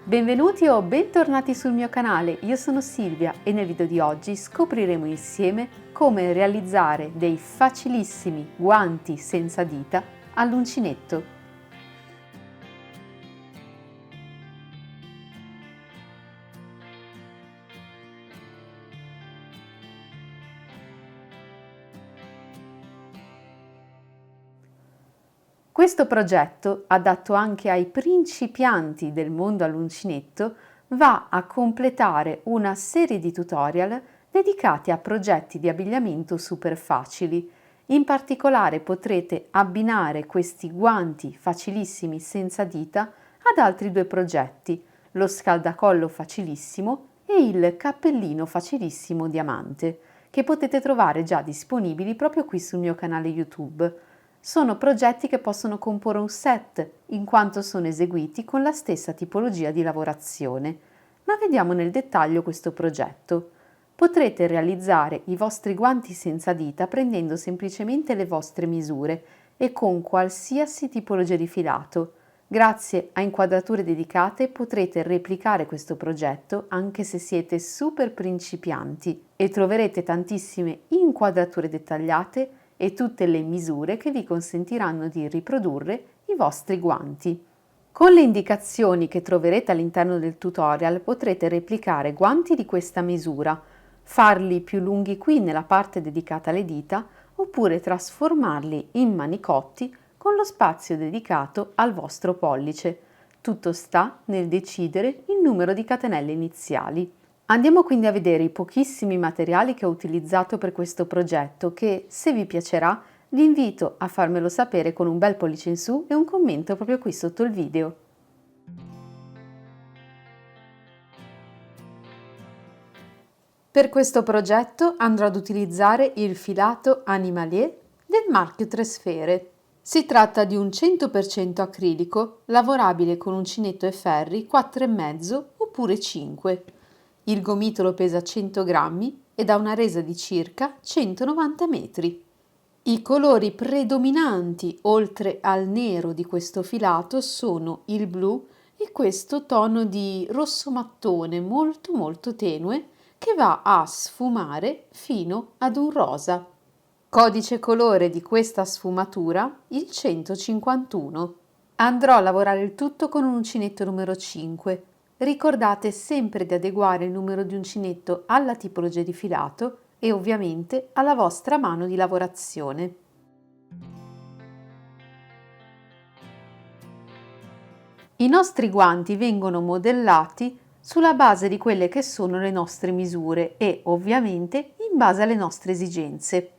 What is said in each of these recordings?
Benvenuti o bentornati sul mio canale, io sono Silvia e nel video di oggi scopriremo insieme come realizzare dei facilissimi guanti senza dita all'uncinetto. Questo progetto, adatto anche ai principianti del mondo all'uncinetto, va a completare una serie di tutorial dedicati a progetti di abbigliamento super facili. In particolare potrete abbinare questi guanti facilissimi senza dita ad altri due progetti, lo scaldacollo facilissimo e il cappellino facilissimo diamante, che potete trovare già disponibili proprio qui sul mio canale YouTube. Sono progetti che possono comporre un set, in quanto sono eseguiti con la stessa tipologia di lavorazione. Ma vediamo nel dettaglio questo progetto. Potrete realizzare i vostri guanti senza dita prendendo semplicemente le vostre misure e con qualsiasi tipologia di filato. Grazie a inquadrature dedicate potrete replicare questo progetto anche se siete super principianti e troverete tantissime inquadrature dettagliate e tutte le misure che vi consentiranno di riprodurre i vostri guanti. Con le indicazioni che troverete all'interno del tutorial potrete replicare guanti di questa misura, farli più lunghi qui nella parte dedicata alle dita oppure trasformarli in manicotti con lo spazio dedicato al vostro pollice. Tutto sta nel decidere il numero di catenelle iniziali. Andiamo quindi a vedere i pochissimi materiali che ho utilizzato per questo progetto che, se vi piacerà, vi invito a farmelo sapere con un bel pollice in su e un commento proprio qui sotto il video. Per questo progetto andrò ad utilizzare il filato Animalier del marchio Tresfere. Si tratta di un 100% acrilico, lavorabile con uncinetto e ferri 4,5 oppure 5. Il gomitolo pesa 100 grammi ed ha una resa di circa 190 metri. I colori predominanti oltre al nero di questo filato sono il blu e questo tono di rosso mattone molto tenue che va a sfumare fino ad un rosa. Codice colore di questa sfumatura il 151. Andrò a lavorare il tutto con un uncinetto numero 5. Ricordate sempre di adeguare il numero di uncinetto alla tipologia di filato e ovviamente alla vostra mano di lavorazione. I nostri guanti vengono modellati sulla base di quelle che sono le nostre misure e ovviamente in base alle nostre esigenze.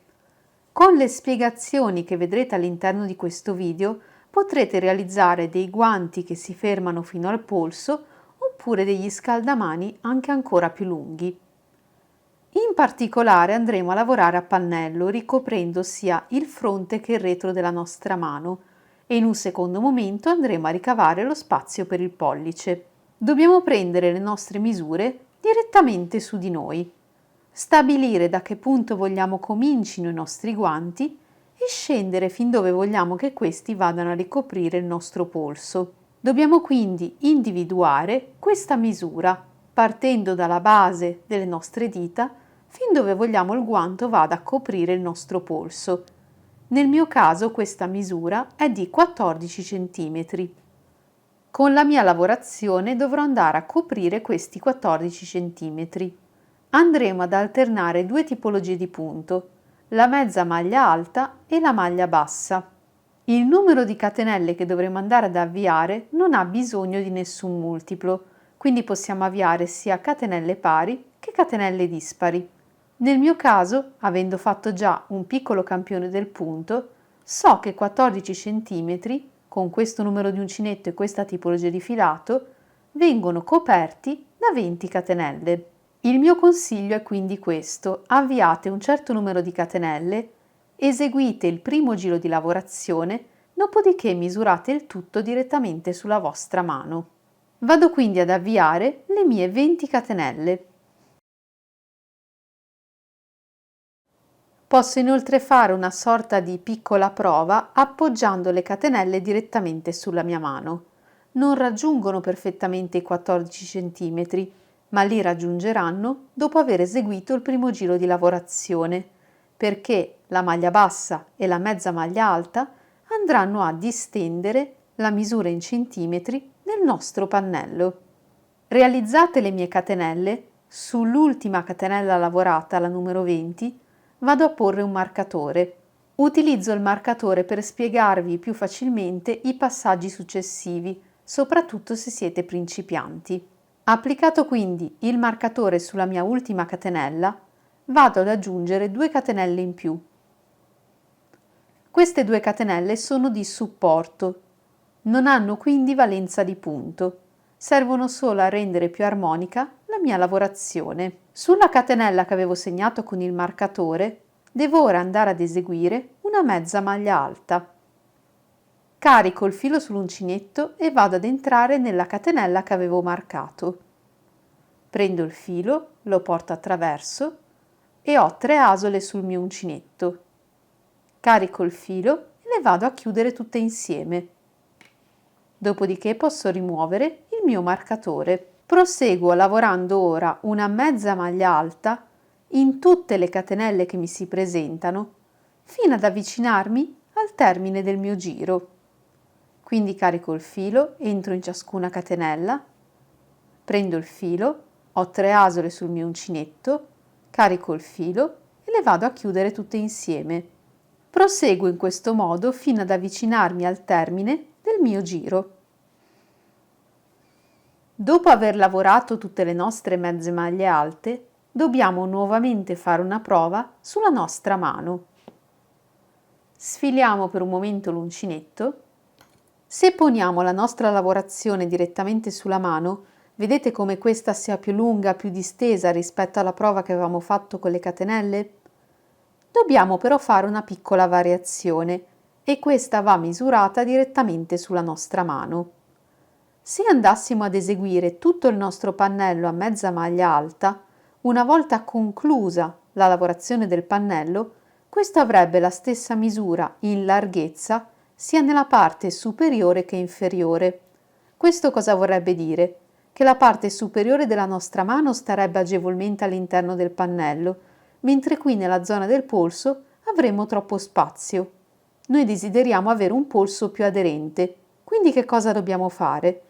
Con le spiegazioni che vedrete all'interno di questo video potrete realizzare dei guanti che si fermano fino al polso oppure degli scaldamani anche ancora più lunghi. In particolare andremo a lavorare a pannello ricoprendo sia il fronte che il retro della nostra mano e in un secondo momento andremo a ricavare lo spazio per il pollice. Dobbiamo prendere le nostre misure direttamente su di noi, stabilire da che punto vogliamo comincino i nostri guanti e scendere fin dove vogliamo che questi vadano a ricoprire il nostro polso. Dobbiamo quindi individuare questa misura partendo dalla base delle nostre dita fin dove vogliamo il guanto vada a coprire il nostro polso. Nel mio caso questa misura è di 14 cm. Con la mia lavorazione dovrò andare a coprire questi 14 cm. Andremo ad alternare due tipologie di punto, la mezza maglia alta e la maglia bassa. Il numero di catenelle che dovremo andare ad avviare non ha bisogno di nessun multiplo, quindi possiamo avviare sia catenelle pari che catenelle dispari. Nel mio caso, avendo fatto già un piccolo campione del punto, so che 14 cm, con questo numero di uncinetto e questa tipologia di filato, vengono coperti da 20 catenelle. Il mio consiglio è quindi questo: avviate un certo numero di catenelle, eseguite il primo giro di lavorazione, dopodiché misurate il tutto direttamente sulla vostra mano. Vado quindi ad avviare le mie 20 catenelle. Posso inoltre fare una sorta di piccola prova appoggiando le catenelle direttamente sulla mia mano. non raggiungono perfettamente i 14 cm, ma li raggiungeranno dopo aver eseguito il primo giro di lavorazione, perché la maglia bassa e la mezza maglia alta andranno a distendere la misura in centimetri nel nostro pannello. Realizzate le mie catenelle, sull'ultima catenella lavorata, la numero 20, vado a porre un marcatore. Utilizzo il marcatore per spiegarvi più facilmente i passaggi successivi, soprattutto se siete principianti. Applicato quindi il marcatore sulla mia ultima catenella, vado ad aggiungere 2 catenelle in più. Queste 2 catenelle sono di supporto, non hanno quindi valenza di punto, servono solo a rendere più armonica la mia lavorazione. Sulla catenella che avevo segnato con il marcatore, devo ora andare ad eseguire una mezza maglia alta. Carico il filo sull'uncinetto e vado ad entrare nella catenella che avevo marcato. Prendo il filo, lo porto attraverso e ho 3 asole sul mio uncinetto. Carico il filo e le vado a chiudere tutte insieme. Dopodiché posso rimuovere il mio marcatore. Proseguo lavorando ora una mezza maglia alta in tutte le catenelle che mi si presentano fino ad avvicinarmi al termine del mio giro. Quindi carico il filo, entro in ciascuna catenella, prendo il filo, ho 3 asole sul mio uncinetto, carico il filo e le vado a chiudere tutte insieme. Proseguo in questo modo fino ad avvicinarmi al termine del mio giro. Dopo aver lavorato tutte le nostre mezze maglie alte, dobbiamo nuovamente fare una prova sulla nostra mano. Sfiliamo per un momento l'uncinetto. Se poniamo la nostra lavorazione direttamente sulla mano, vedete come questa sia più lunga, più distesa rispetto alla prova che avevamo fatto con le catenelle? Dobbiamo però fare una piccola variazione e questa va misurata direttamente sulla nostra mano. Se andassimo ad eseguire tutto il nostro pannello a mezza maglia alta, una volta conclusa la lavorazione del pannello, questo avrebbe la stessa misura in larghezza sia nella parte superiore che inferiore. Questo cosa vorrebbe dire? Che la parte superiore della nostra mano starebbe agevolmente all'interno del pannello, mentre qui nella zona del polso avremo troppo spazio. Noi desideriamo avere un polso più aderente, quindi che cosa dobbiamo fare?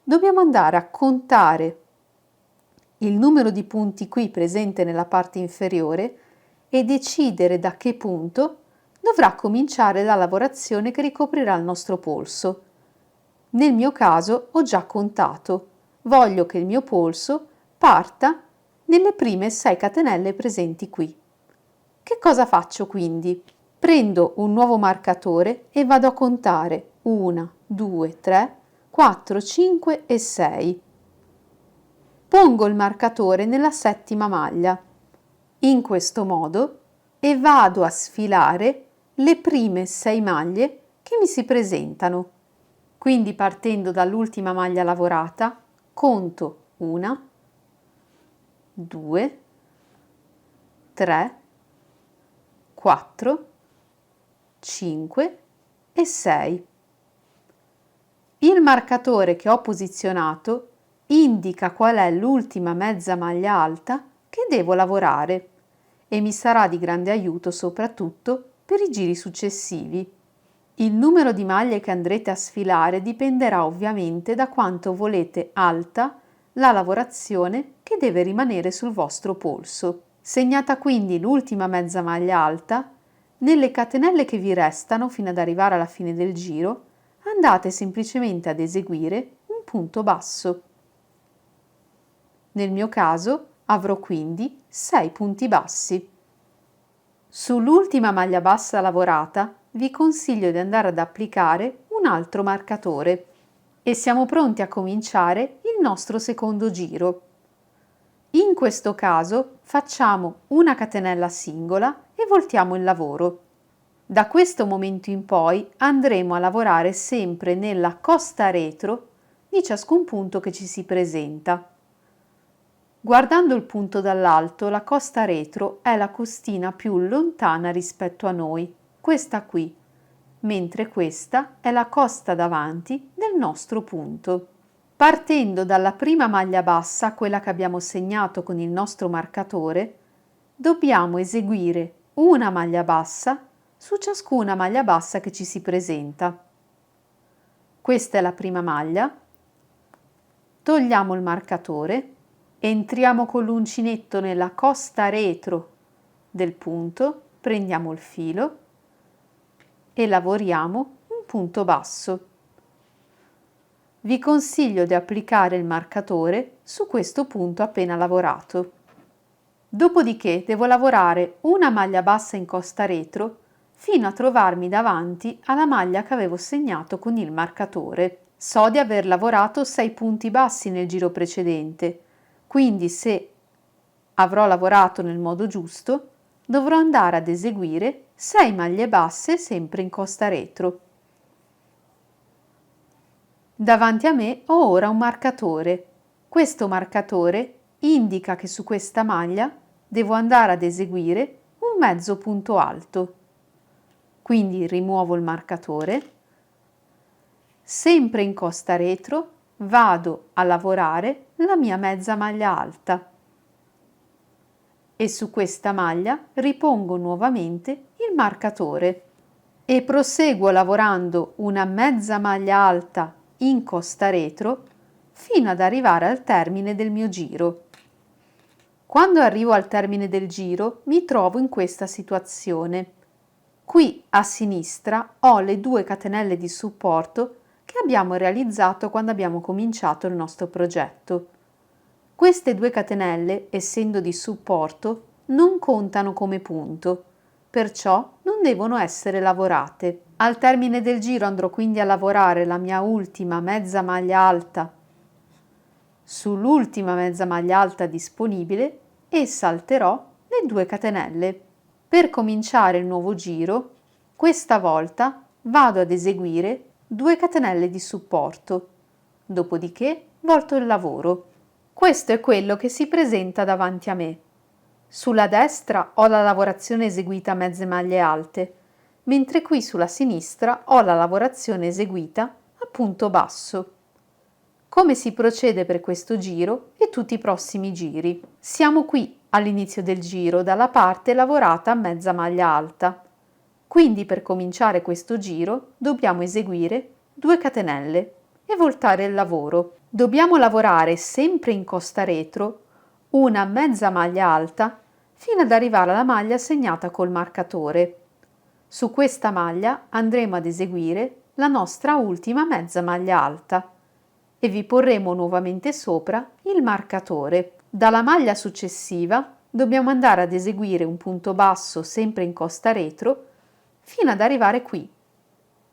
Dobbiamo andare a contare il numero di punti qui presente nella parte inferiore e decidere da che punto dovrà cominciare la lavorazione che ricoprirà il nostro polso. Nel mio caso ho già contato. Voglio che il mio polso parta nelle prime 6 catenelle presenti qui. Che cosa faccio quindi? Prendo un nuovo marcatore e vado a contare 1, 2, 3, 4, 5 e 6. Pongo il marcatore nella settima maglia, in questo modo, e vado a sfilare le prime 6 maglie che mi si presentano. Quindi partendo dall'ultima maglia lavorata, conto 1, 2, 3, 4, 5 e 6. Il marcatore che ho posizionato indica qual è l'ultima mezza maglia alta che devo lavorare e mi sarà di grande aiuto soprattutto per i giri successivi. Il numero di maglie che andrete a sfilare dipenderà ovviamente da quanto volete alta la lavorazione che deve rimanere sul vostro polso. Segnata quindi l'ultima mezza maglia alta, nelle catenelle che vi restano fino ad arrivare alla fine del giro, andate semplicemente ad eseguire un punto basso. Nel mio caso avrò quindi 6 punti bassi. Sull'ultima maglia bassa lavorata vi consiglio di andare ad applicare un altro marcatore e siamo pronti a cominciare il nostro secondo giro. In questo caso facciamo una catenella singola e voltiamo il lavoro. Da questo momento in poi andremo a lavorare sempre nella costa retro di ciascun punto che ci si presenta. Guardando il punto dall'alto, la costa retro è la costina più lontana rispetto a noi, questa qui, mentre questa è la costa davanti del nostro punto. Partendo dalla prima maglia bassa, quella che abbiamo segnato con il nostro marcatore, dobbiamo eseguire una maglia bassa su ciascuna maglia bassa che ci si presenta. Questa è la prima maglia, togliamo il marcatore, entriamo con l'uncinetto nella costa retro del punto, prendiamo il filo e lavoriamo un punto basso. Vi consiglio di applicare il marcatore su questo punto appena lavorato. Dopodiché devo lavorare una maglia bassa in costa retro fino a trovarmi davanti alla maglia che avevo segnato con il marcatore. So di aver lavorato 6 punti bassi nel giro precedente, quindi se avrò lavorato nel modo giusto, dovrò andare ad eseguire 6 maglie basse sempre in costa retro. Davanti a me ho ora un marcatore. Questo marcatore indica che su questa maglia devo andare ad eseguire un mezzo punto alto. Quindi rimuovo il marcatore, sempre in costa retro vado a lavorare la mia mezza maglia alta e su questa maglia ripongo nuovamente il marcatore e proseguo lavorando una mezza maglia alta in costa retro fino ad arrivare al termine del mio giro. Quando arrivo al termine del giro mi trovo in questa situazione. Qui a sinistra ho le 2 catenelle di supporto che abbiamo realizzato quando abbiamo cominciato il nostro progetto. Queste 2 catenelle, essendo di supporto, non contano come punto, perciò non devono essere lavorate. Al termine del giro andrò quindi a lavorare la mia ultima mezza maglia alta sull'ultima mezza maglia alta disponibile e salterò le 2 catenelle. Per cominciare il nuovo giro, questa volta vado ad eseguire 2 catenelle di supporto, dopodiché volto il lavoro. Questo è quello che si presenta davanti a me. Sulla destra ho la lavorazione eseguita a mezze maglie alte, mentre qui sulla sinistra ho la lavorazione eseguita a punto basso. Come si procede per questo giro e tutti i prossimi giri? Siamo qui all'inizio del giro dalla parte lavorata a mezza maglia alta. Quindi per cominciare questo giro dobbiamo eseguire 2 catenelle e voltare il lavoro. Dobbiamo lavorare sempre in costa retro una mezza maglia alta fino ad arrivare alla maglia segnata col marcatore. Su questa maglia andremo ad eseguire la nostra ultima mezza maglia alta e vi porremo nuovamente sopra il marcatore. Dalla maglia successiva dobbiamo andare ad eseguire un punto basso sempre in costa retro fino ad arrivare qui,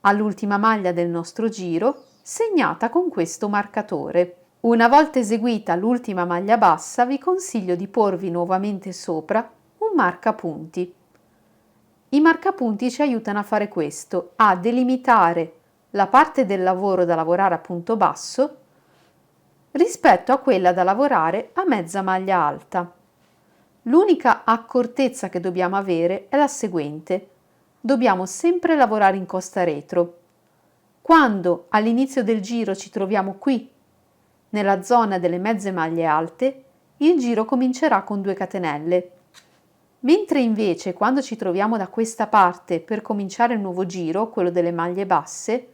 all'ultima maglia del nostro giro segnata con questo marcatore. Una volta eseguita l'ultima maglia bassa vi consiglio di porvi nuovamente sopra un marcapunti. I marcapunti ci aiutano a fare questo, a delimitare la parte del lavoro da lavorare a punto basso rispetto a quella da lavorare a mezza maglia alta. L'unica accortezza che dobbiamo avere è la seguente: dobbiamo sempre lavorare in costa retro. Quando all'inizio del giro ci troviamo qui, nella zona delle mezze maglie alte, il giro comincerà con 2 catenelle. Mentre invece quando ci troviamo da questa parte per cominciare il nuovo giro, quello delle maglie basse,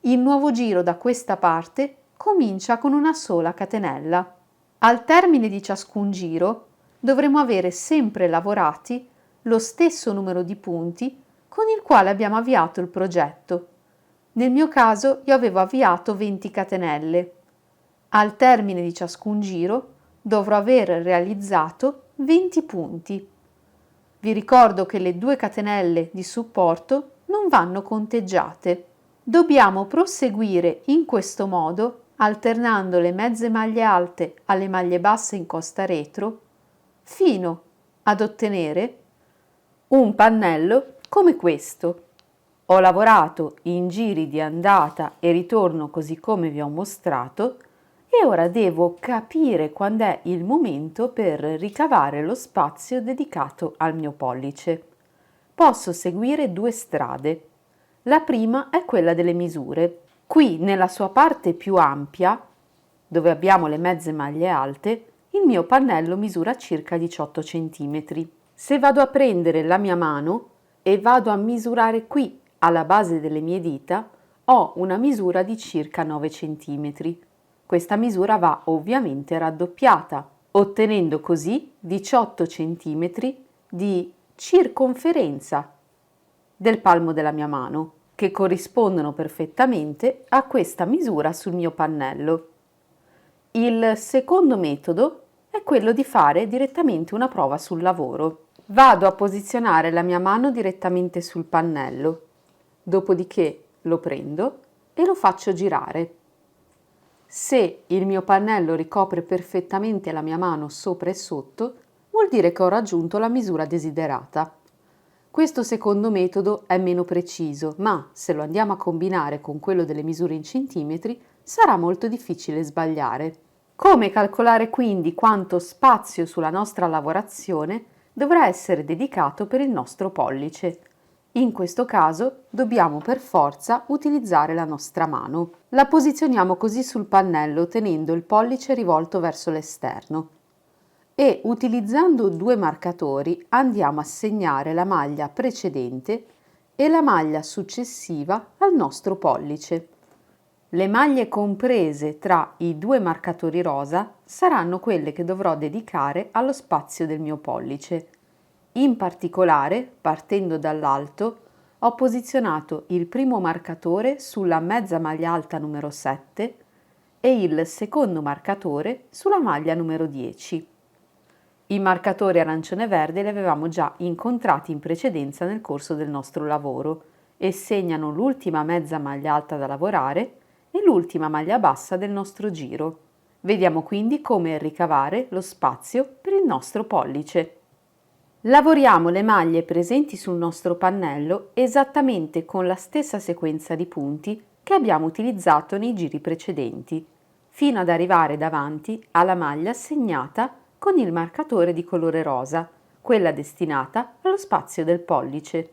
il nuovo giro da questa parte comincia con una sola catenella. Al termine di ciascun giro dovremo avere sempre lavorati lo stesso numero di punti con il quale abbiamo avviato il progetto. Nel mio caso io avevo avviato 20 catenelle. Al termine di ciascun giro dovrò aver realizzato 20 punti. Vi ricordo che le 2 catenelle di supporto non vanno conteggiate. Dobbiamo proseguire in questo modo alternando le mezze maglie alte alle maglie basse in costa retro fino ad ottenere un pannello come questo. Ho lavorato in giri di andata e ritorno così come vi ho mostrato e ora devo capire quando è il momento per ricavare lo spazio dedicato al mio pollice. Posso seguire 2 strade. La prima è quella delle misure. Qui, nella sua parte più ampia, dove abbiamo le mezze maglie alte, il mio pannello misura circa 18 cm. Se vado a prendere la mia mano e vado a misurare qui, alla base delle mie dita, ho una misura di circa 9 cm. Questa misura va ovviamente raddoppiata, ottenendo così 18 cm di circonferenza del palmo della mia mano, che corrispondono perfettamente a questa misura sul mio pannello. Il secondo metodo è quello di fare direttamente una prova sul lavoro. Vado a posizionare la mia mano direttamente sul pannello, dopodiché lo prendo e lo faccio girare. Se il mio pannello ricopre perfettamente la mia mano sopra e sotto, vuol dire che ho raggiunto la misura desiderata. Questo secondo metodo è meno preciso, ma se lo andiamo a combinare con quello delle misure in centimetri, sarà molto difficile sbagliare. Come calcolare quindi quanto spazio sulla nostra lavorazione dovrà essere dedicato per il nostro pollice? In questo caso dobbiamo per forza utilizzare la nostra mano. La posizioniamo così sul pannello tenendo il pollice rivolto verso l'esterno e utilizzando due marcatori andiamo a segnare la maglia precedente e la maglia successiva al nostro pollice. Le maglie comprese tra i due marcatori rosa saranno quelle che dovrò dedicare allo spazio del mio pollice. In particolare, partendo dall'alto, ho posizionato il primo marcatore sulla mezza maglia alta numero 7 e il secondo marcatore sulla maglia numero 10. I marcatori arancione e verde li avevamo già incontrati in precedenza nel corso del nostro lavoro e segnano l'ultima mezza maglia alta da lavorare e l'ultima maglia bassa del nostro giro. Vediamo quindi come ricavare lo spazio per il nostro pollice. Lavoriamo le maglie presenti sul nostro pannello esattamente con la stessa sequenza di punti che abbiamo utilizzato nei giri precedenti, fino ad arrivare davanti alla maglia segnata con il marcatore di colore rosa, quella destinata allo spazio del pollice.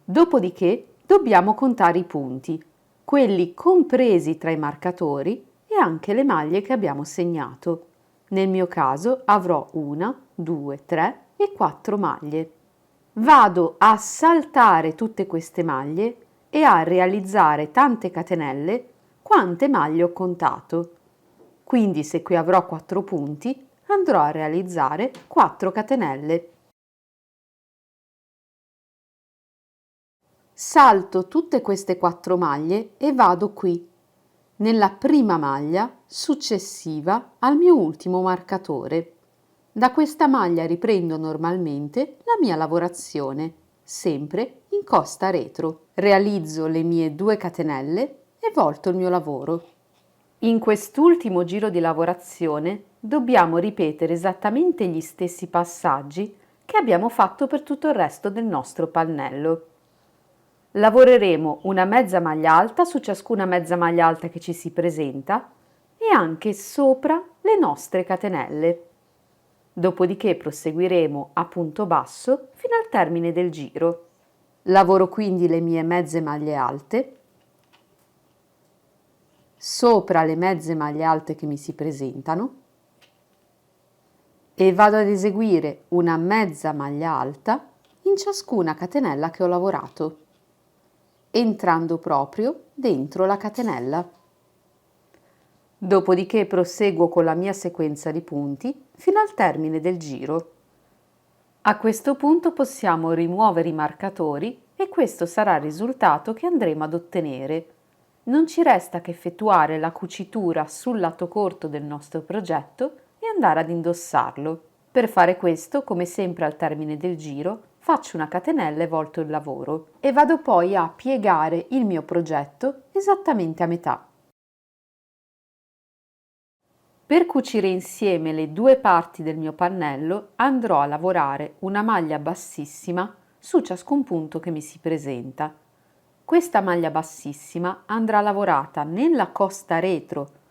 Dopodiché dobbiamo contare i punti, quelli compresi tra i marcatori e anche le maglie che abbiamo segnato. Nel mio caso avrò 1, 2, 3 e 4 maglie. Vado a saltare tutte queste maglie e a realizzare tante catenelle quante maglie ho contato. Quindi se qui avrò 4 punti, andrò a realizzare 4 catenelle. Salto tutte queste 4 maglie e vado qui, nella prima maglia successiva al mio ultimo marcatore. Da questa maglia riprendo normalmente la mia lavorazione, sempre in costa retro. Realizzo le mie 2 catenelle e volto il mio lavoro. In quest'ultimo giro di lavorazione dobbiamo ripetere esattamente gli stessi passaggi che abbiamo fatto per tutto il resto del nostro pannello. Lavoreremo una mezza maglia alta su ciascuna mezza maglia alta che ci si presenta e anche sopra le nostre catenelle. Dopodiché proseguiremo a punto basso fino al termine del giro. Lavoro quindi le mie mezze maglie alte, sopra le mezze maglie alte che mi si presentano e vado ad eseguire una mezza maglia alta in ciascuna catenella che ho lavorato, entrando proprio dentro la catenella. Dopodiché proseguo con la mia sequenza di punti fino al termine del giro. A questo punto possiamo rimuovere i marcatori e questo sarà il risultato che andremo ad ottenere. Non ci resta che effettuare la cucitura sul lato corto del nostro progetto e andare ad indossarlo. Per fare questo, come sempre al termine del giro, faccio una catenella e volto il lavoro e vado poi a piegare il mio progetto esattamente a metà. Per cucire insieme le due parti del mio pannello andrò a lavorare una maglia bassissima su ciascun punto che mi si presenta. Questa maglia bassissima andrà lavorata nella costa retro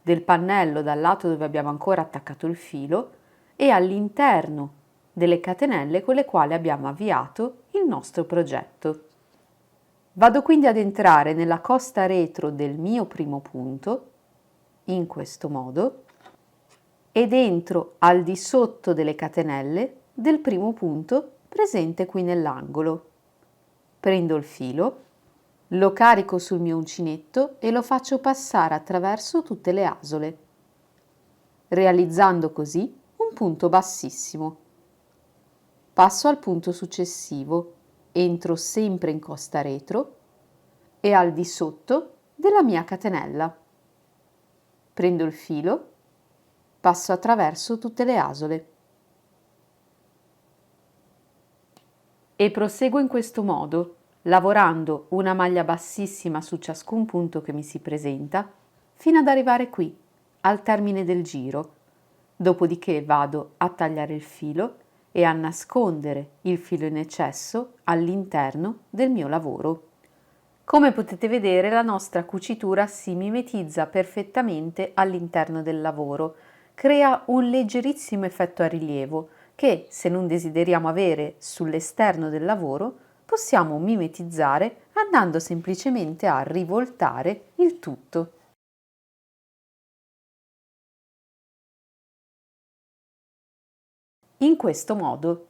del pannello dal lato dove abbiamo ancora attaccato il filo e all'interno delle catenelle con le quali abbiamo avviato il nostro progetto. Vado quindi ad entrare nella costa retro del mio primo punto, in questo modo, ed entro al di sotto delle catenelle del primo punto presente qui nell'angolo. Prendo il filo, lo carico sul mio uncinetto e lo faccio passare attraverso tutte le asole, realizzando così un punto bassissimo. Passo al punto successivo, entro sempre in costa retro e al di sotto della mia catenella. Prendo il filo, passo attraverso tutte le asole e proseguo in questo modo, lavorando una maglia bassissima su ciascun punto che mi si presenta, fino ad arrivare qui, al termine del giro. Dopodiché vado a tagliare il filo e a nascondere il filo in eccesso all'interno del mio lavoro. Come potete vedere, la nostra cucitura si mimetizza perfettamente all'interno del lavoro, crea un leggerissimo effetto a rilievo che, se non desideriamo avere sull'esterno del lavoro, possiamo mimetizzare andando semplicemente a rivoltare il tutto. In questo modo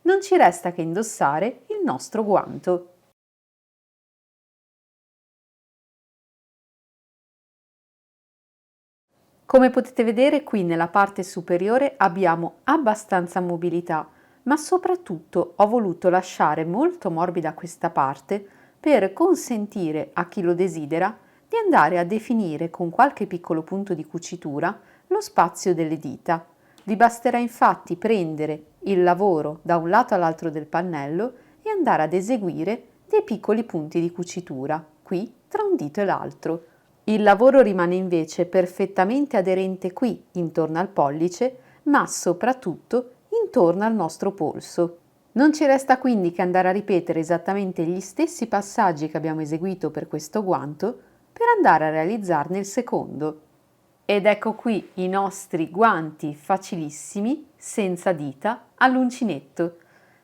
non ci resta che indossare il nostro guanto. Come potete vedere, qui nella parte superiore abbiamo abbastanza mobilità, ma soprattutto ho voluto lasciare molto morbida questa parte per consentire a chi lo desidera di andare a definire con qualche piccolo punto di cucitura lo spazio delle dita. Vi basterà infatti prendere il lavoro da un lato all'altro del pannello e andare ad eseguire dei piccoli punti di cucitura, qui tra un dito e l'altro. Il lavoro rimane invece perfettamente aderente qui, intorno al pollice, ma soprattutto intorno al nostro polso. Non ci resta quindi che andare a ripetere esattamente gli stessi passaggi che abbiamo eseguito per questo guanto per andare a realizzarne il secondo. Ed ecco qui i nostri guanti facilissimi, senza dita, all'uncinetto.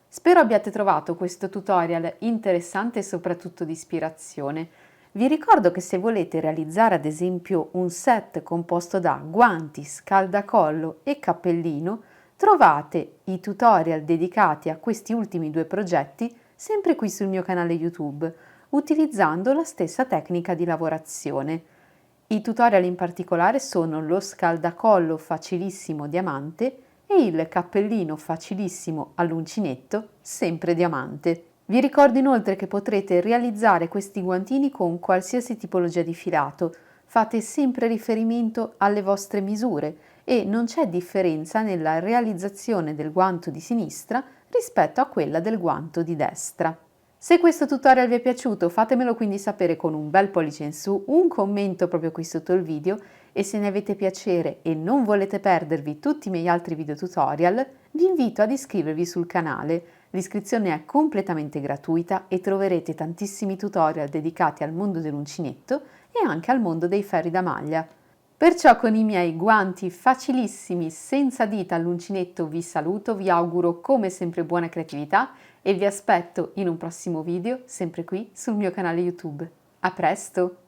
Spero abbiate trovato questo tutorial interessante e soprattutto di ispirazione. Vi ricordo che se volete realizzare ad esempio un set composto da guanti, scaldacollo e cappellino, trovate i tutorial dedicati a questi ultimi due progetti sempre qui sul mio canale YouTube, utilizzando la stessa tecnica di lavorazione. I tutorial in particolare sono lo scaldacollo facilissimo diamante e il cappellino facilissimo all'uncinetto, sempre diamante. Vi ricordo inoltre che potrete realizzare questi guantini con qualsiasi tipologia di filato. Fate sempre riferimento alle vostre misure e non c'è differenza nella realizzazione del guanto di sinistra rispetto a quella del guanto di destra. Se questo tutorial vi è piaciuto, fatemelo quindi sapere con un bel pollice in su, un commento proprio qui sotto il video, e se ne avete piacere e non volete perdervi tutti i miei altri video tutorial, vi invito ad iscrivervi sul canale. L'iscrizione è completamente gratuita e troverete tantissimi tutorial dedicati al mondo dell'uncinetto e anche al mondo dei ferri da maglia. Perciò con i miei guanti facilissimi senza dita all'uncinetto vi saluto, vi auguro come sempre buona creatività e vi aspetto in un prossimo video sempre qui sul mio canale YouTube. A presto!